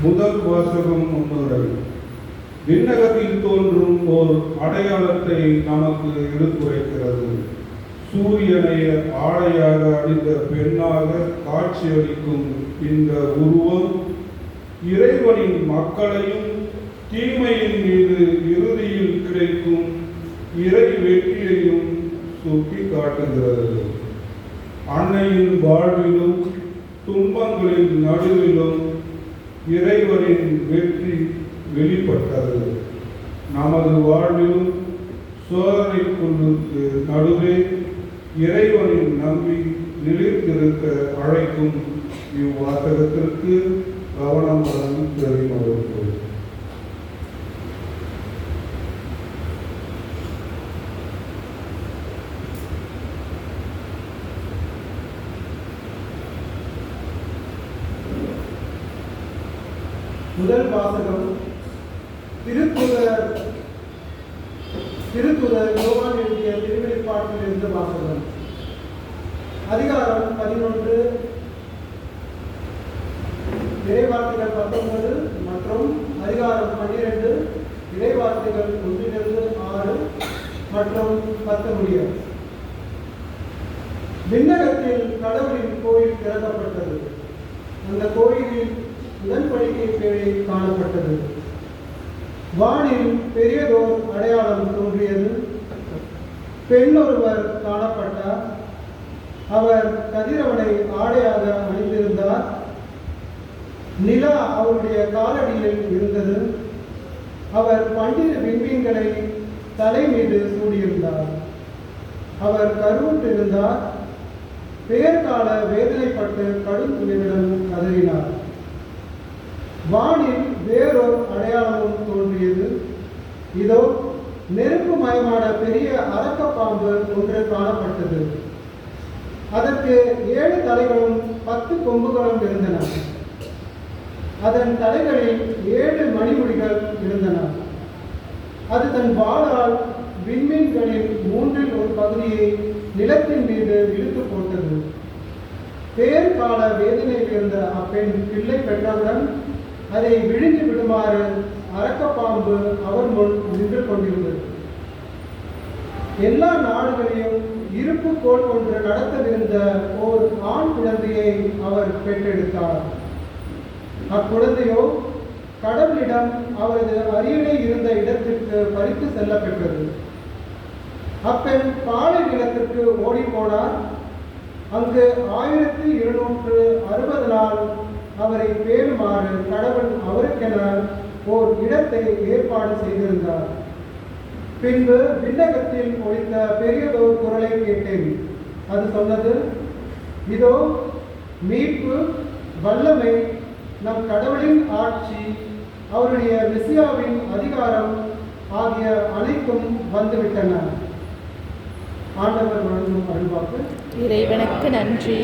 முதல் வாசகம் முன்னுரை. விண்ணகத்தில் தோன்றும் ஓர் அடையாளத்தை நமக்கு எடுத்துரைக்கிறது. சூரியனை ஆடையாக அணிந்த பெண்ணாக காட்சியளிக்கும் இந்த உருவம் இறைவனின் மக்களையும் தீமையின் மீது இறுதியில் கிடைக்கும் இறை வெற்றியையும் சுட்டி காட்டுகிறது. அன்னையின் வாழ்விலும் துன்பங்களின் நடுவிலும் இறைவனின் வெற்றி வெளிப்பட்டது. நமது வாழ்விலும் சோதனைக்குள்ளுக்கு நடுவே இறைவனின் நம்பி நிலைத்திருக்க அழைக்கும் இவ்வாசகத்திற்கு கவனமுடன் தெரிவிப்போம். முதல் வாசகம் திருத்துதர் யோவான் எழுதிய திருவெளிப்பாட்டிலிருந்து வாசகம். அதிகாரம் 11 இறைவார்த்தைகள் 19 மற்றும் அதிகாரம் 12 இறைவார்த்தைகள் 1-6 மற்றும் 10 முடிய. விண்ணகத்தில் கடவுளின் கோயில் திறக்கப்பட்டது. அந்த கோயிலில் உடன்படிக்கை பேழை காணப்பட்டது. வானில் பெரியதோர் அடையாளம் தோன்றியது. பெண் ஒருவர் காணப்பட்டார். அவர் கதிரவனை ஆடையாக அணிந்திருந்தார். நிலா அவருடைய காலடியில் இருந்தது. அவர் 12 விண்மீன்களை தலை மீது சூடியிருந்தார். அவர் கருவுற்றிருந்தார். பெயர்கால வேதனைப்பட்டு கடும் துணிவுடன் கதறினார். வானில் வேறொரு அடையாளமும் தோன்றியது. இதோ நெருப்பு மயமான பெரிய அரக்கப்பாம்பு ஒன்று காணப்பட்டது. அதற்கு 7 தலைகளும் 10 கொம்புகளும் இருந்தன. அதன் தலைகளில் 7 மணிமுடிகள் இருந்தன. அது தன் வாளால் விண்மீன்களின் 1/3 பகுதியை நிலத்தின் மீது இழுத்து போட்டது. பேர்கால வேதனையில் இருந்த அப்பெண் பிள்ளை பெற்றவுடன் அதை விழுங்கி விடுமாறு அரக்கப்பாம்பு அவர் முன் நின்று கொண்டிருந்தது. எல்லா நாடுகளையும் இருப்பு கோல் ஒன்று நடத்தவிருந்த ஓர் ஆண் குழந்தையை அவர் பெற்றெடுத்தார். அக்குழந்தையோ கடவுளிடம் அவரது அரியணை இருந்த இடத்திற்கு பறித்து செல்லப்பட்டது. அப்பெண் பாலை நிலத்திற்கு ஓடிப்போனார். அங்கு 1260 நாள் அவரை பேணுமாறு கடவுள் அவருக்கென ஓர் இடத்தை ஏற்பாடு செய்திருந்தார். பின்பு விண்ணகத்தில் ஒலித்த பெரியதோர் குரலை கேட்டேன். அது சொன்னது, இதோ மீட்பு, வல்லமை, நம் கடவுளின் ஆட்சி, அவருடைய மெசியாவின் அதிகாரம் ஆகிய அனைத்தும் வந்துவிட்டன. ஆண்டவர் வழங்கும் அருள்வாக்கு. இறைவனுக்கு நன்றி.